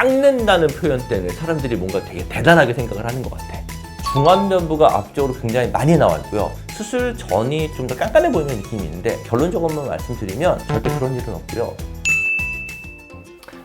깎는다는 표현 때문에 사람들이 뭔가 되게 대단하게 생각을 하는 것 같아. 중안면부가 앞쪽으로 굉장히 많이 나와 있고요. 수술 전이 좀 더 깐깐해 보이는 느낌이 있는데 결론적으로만 말씀드리면 절대 그런 일은 없고요.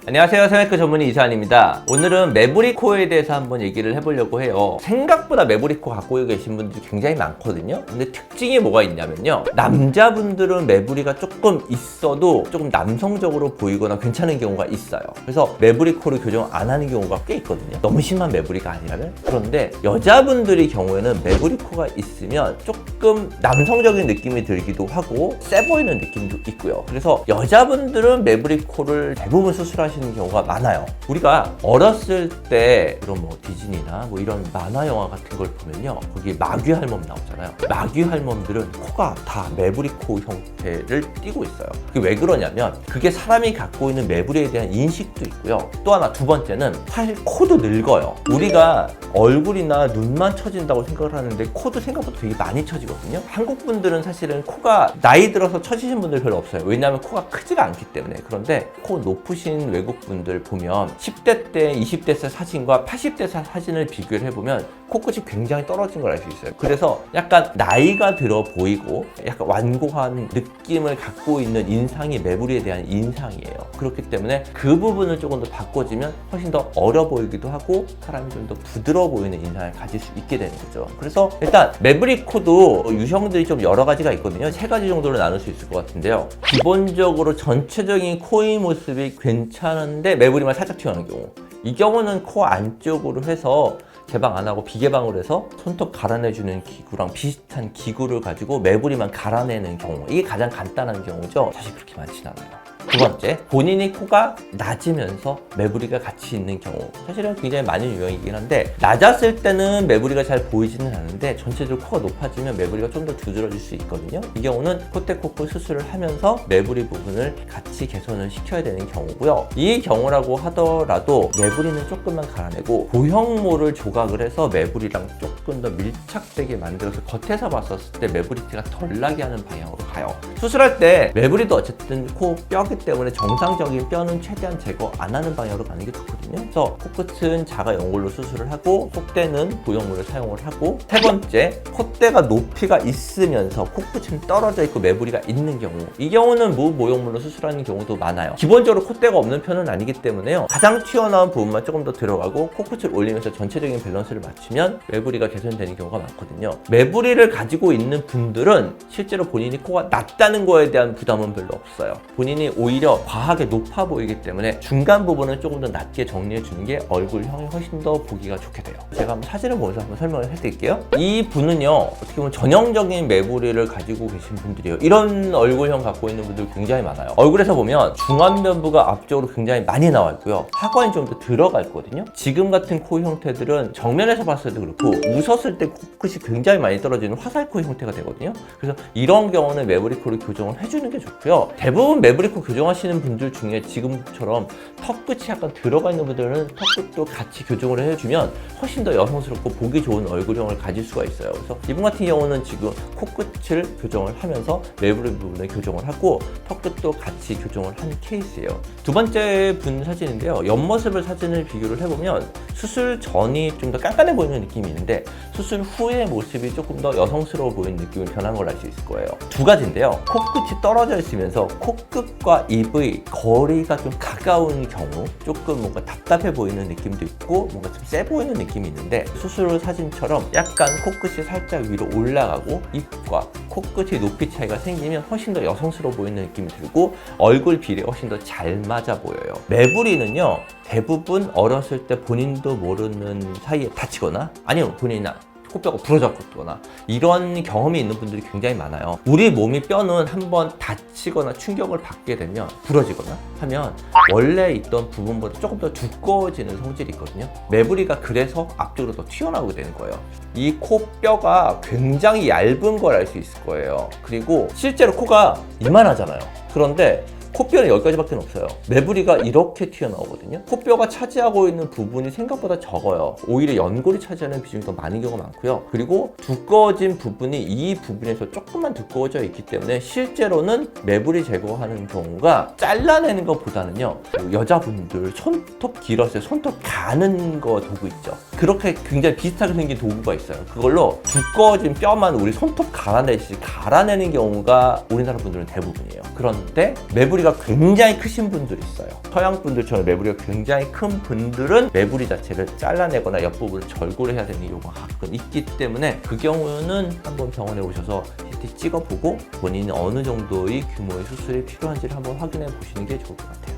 안녕하세요, 성형외과 전문의 이사한입니다. 오늘은 매부리 코에 대해서 한번 얘기를 해보려고 해요. 생각보다 매부리 코 갖고 계신 분들이 굉장히 많거든요. 근데 특징이 뭐가 있냐면요, 남자분들은 매부리가 조금 있어도 조금 남성적으로 보이거나 괜찮은 경우가 있어요. 그래서 매부리 코를 교정 안 하는 경우가 꽤 있거든요, 너무 심한 매부리가 아니라면. 그런데 여자분들의 경우에는 매부리 코가 있으면 조금 남성적인 느낌이 들기도 하고 세 보이는 느낌도 있고요. 그래서 여자분들은 매부리 코를 대부분 수술하시는 경우가 많아요. 우리가 어렸을 때 그런 뭐 디즈니나 뭐 이런 만화 영화 같은 걸 보면요, 거기 마귀 할멈 나오잖아요. 마귀 할멈들은 코가 다 매부리 코 형태를 띠고 있어요. 그게 왜 그러냐면 그게 사람이 갖고 있는 매부리에 대한 인식도 있고요. 또 하나, 두 번째는 사실 코도 늙어요. 우리가 얼굴이나 눈만 처진다고 생각을 하는데 코도 생각보다 되게 많이 처지거든요. 한국 분들은 사실은 코가 나이 들어서 처지신 분들 별로 없어요. 왜냐하면 코가 크지가 않기 때문에. 그런데 코 높으신 외국 분들 보면 10대 때, 20대 때 사진과 80대 사진을 비교를 해보면 코끝이 굉장히 떨어진 걸 알 수 있어요. 그래서 약간 나이가 들어 보이고 약간 완고한 느낌을 갖고 있는 인상이 매부리에 대한 인상이에요. 그렇기 때문에 그 부분을 조금 더 바꿔주면 훨씬 더 어려 보이기도 하고 사람이 좀 더 부드러워 보이는 인상을 가질 수 있게 되는 거죠. 그래서 일단 매부리 코도 유형들이 좀 여러 가지가 있거든요. 3가지 정도로 나눌 수 있을 것 같은데요. 기본적으로 전체적인 코의 모습이 괜찮은데 매부리만 살짝 튀어나오는 경우, 이 경우는 코 안쪽으로 해서 개방 안 하고 비개방으로 해서 손톱 갈아내주는 기구랑 비슷한 기구를 가지고 매부리만 갈아내는 경우, 이게 가장 간단한 경우죠. 사실 그렇게 많지는 않아요. 두 번째, 본인이 코가 낮으면서 매부리가 같이 있는 경우, 사실은 굉장히 많은 유형이긴 한데 낮았을 때는 매부리가 잘 보이지는 않는데 전체적으로 코가 높아지면 매부리가 좀 더 두드러질 수 있거든요. 이 경우는 콧대 코코 수술을 하면서 매부리 부분을 같이 개선을 시켜야 되는 경우고요. 이 경우라고 하더라도 매부리는 조금만 갈아내고 보형모를 조각을 해서 매부리랑 조금 더 밀착되게 만들어서 겉에서 봤었을 때 매부리티가 덜 나게 하는 방향으로 가요. 수술할 때 매부리도 어쨌든 코 뼈기 때문에 정상적인 뼈는 최대한 제거 안 하는 방향으로 가는 게 좋거든요. 그래서 코끝은 자가 연골로 수술을 하고 콧대는 보형물을 사용을 하고, 세 번째, 콧대가 높이가 있으면서 코끝은 떨어져 있고 매부리가 있는 경우, 이 경우는 무보형물로 수술하는 경우도 많아요. 기본적으로 콧대가 없는 편은 아니기 때문에요, 가장 튀어나온 부분만 조금 더 들어가고 코끝을 올리면서 전체적인 밸런스를 맞추면 매부리가 개선되는 경우가 많거든요. 매부리를 가지고 있는 분들은 실제로 본인이 코가 낮다는 거에 대한 부담은 별로 없어요. 본인이 오히려 과하게 높아 보이기 때문에 중간 부분은 조금 더 낮게 정리해 주는 게 얼굴형이 훨씬 더 보기가 좋게 돼요. 제가 한번 사진을 보면서 한번 설명을 해드릴게요. 이 분은요, 어떻게 보면 전형적인 매부리를 가지고 계신 분들이에요. 이런 얼굴형 갖고 있는 분들 굉장히 많아요. 얼굴에서 보면 중안면부가 앞쪽으로 굉장히 많이 나와 있고요, 하관이 좀 더 들어가 있거든요. 지금 같은 코 형태들은 정면에서 봤을 때 그렇고 웃었을 때 코끝이 굉장히 많이 떨어지는 화살코 형태가 되거든요. 그래서 이런 경우는 매부리 코를 교정을 해주는 게 좋고요. 대부분 매부리 코 교정하시는 분들 중에 지금처럼 턱끝이 약간 들어가 있는 분들은 턱끝도 같이 교정을 해주면 훨씬 더 여성스럽고 보기 좋은 얼굴형을 가질 수가 있어요. 그래서 이분 같은 경우는 지금 코끝을 교정을 하면서 매부리 부분을 교정을 하고 턱끝도 같이 교정을 한 케이스예요. 두 번째 분 사진인데요, 옆모습을 사진을 비교를 해보면 수술 전이 좀 더 깐깐해 보이는 느낌이 있는데 수술 후의 모습이 조금 더 여성스러워 보이는 느낌을 변한 걸 알 수 있을 거예요. 두 가지인데요, 코끝이 떨어져 있으면서 코끝과 입의 거리가 좀 가까운 경우 조금 뭔가 답답해 보이는 느낌도 있고 뭔가 좀 세 보이는 느낌이 있는데, 수술 후 사진처럼 약간 코끝이 살짝 위로 올라가고 입과 코끝의 높이 차이가 생기면 훨씬 더 여성스러워 보이는 느낌이 들고 얼굴 비례 훨씬 더 잘 맞아 보여요. 매부리는요, 대부분 어렸을 때 본인도 모르는 사이에 다치거나 아니면 본인이나 코뼈가 부러졌거나 이런 경험이 있는 분들이 굉장히 많아요. 우리 몸이 뼈는 한번 다치거나 충격을 받게 되면 부러지거나 하면 원래 있던 부분보다 조금 더 두꺼워지는 성질이 있거든요. 매부리가 그래서 앞쪽으로 더 튀어나오게 되는 거예요. 이 코뼈가 굉장히 얇은 걸 알 수 있을 거예요. 그리고 실제로 코가 이만하잖아요. 그런데 코뼈는 여기까지밖에 없어요. 매부리가 이렇게 튀어나오거든요. 코뼈가 차지하고 있는 부분이 생각보다 적어요. 오히려 연골이 차지하는 비중이 더 많은 경우가 많고요. 그리고 두꺼워진 부분이 이 부분에서 조금만 두꺼워져 있기 때문에 실제로는 매부리 제거하는 경우가 잘라내는 것보다는요, 여자분들 손톱 길었을 때 손톱 가는 거 도구 있죠. 그렇게 굉장히 비슷하게 생긴 도구가 있어요. 그걸로 두꺼워진 뼈만 우리 손톱 갈아내는 경우가 우리나라 분들은 대부분이에요. 그런데 매부리가 굉장히 크신 분들이 있어요. 서양 분들처럼 매부리가 굉장히 큰 분들은 매부리 자체를 잘라내거나 옆부분을 절골을 해야 되는 경우가 가끔 있기 때문에 그 경우는 한번 병원에 오셔서 CT 찍어보고 본인이 어느 정도의 규모의 수술이 필요한지를 한번 확인해 보시는 게 좋을 것 같아요.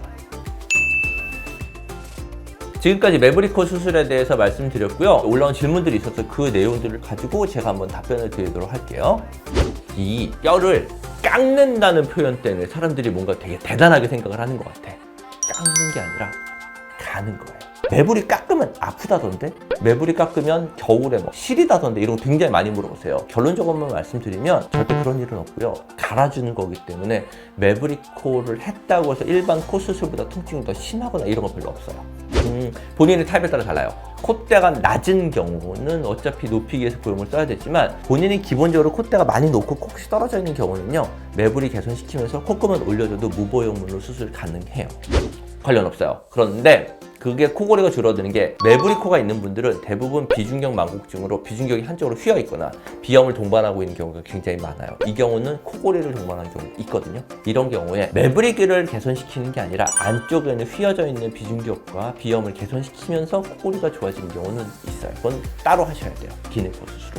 지금까지 매부리코 수술에 대해서 말씀드렸고요. 올라온 질문들이 있어서 그 내용들을 가지고 제가 한번 답변을 드리도록 할게요. 이 뼈를 깎는다는 표현 때문에 사람들이 뭔가 되게 대단하게 생각을 하는 것 같아. 깎는 게 아니라 가는 거예요. 매부리 깎으면 아프다던데? 매부리 깎으면 겨울에 뭐 시리다던데? 이런 거 굉장히 많이 물어보세요. 결론적으로만 말씀드리면 절대 그런 일은 없고요. 갈아주는 거기 때문에 매부리 코를 했다고 해서 일반 코 수술보다 통증이 더 심하거나 이런 거 별로 없어요. 본인의 타입에 따라 달라요. 콧대가 낮은 경우는 어차피 높이기 위해서 보형을 써야 되지만 본인이 기본적으로 콧대가 많이 높고 코끝이 떨어져 있는 경우는요, 매부리 개선시키면서 콧구멍 올려줘도 무보형물로 수술 가능해요. 관련 없어요. 그런데 그게 코골이가 줄어드는 게 매부리 코가 있는 분들은 대부분 비중격 망곡증으로 비중격이 한쪽으로 휘어 있거나 비염을 동반하고 있는 경우가 굉장히 많아요. 이 경우는 코골이를 동반하는 경우가 있거든요. 이런 경우에 매부리를 개선시키는 게 아니라 안쪽에는 휘어져 있는 비중격과 비염을 개선시키면서 코골이가 좋아지는 경우는 있어요. 그건 따로 하셔야 돼요. 기내코 수술을.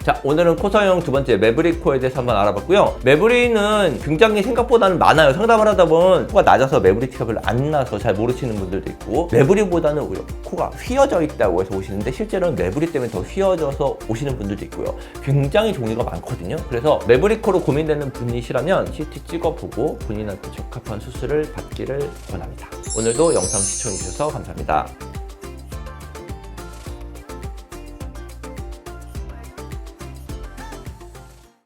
자, 오늘은 코서형 두 번째 매부리 코에 대해서 한번 알아봤고요. 매부리는 굉장히 생각보다는 많아요. 상담을 하다 보면 코가 낮아서 매부리 티가 별로 안 나서 잘 모르시는 분들도 있고, 매부리보다는 오히려 코가 휘어져 있다고 해서 오시는데 실제로는 매부리 때문에 더 휘어져서 오시는 분들도 있고요. 굉장히 종류가 많거든요. 그래서 매부리 코로 고민되는 분이시라면 CT 찍어보고 본인한테 적합한 수술을 받기를 권합니다. 오늘도 영상 시청해주셔서 감사합니다.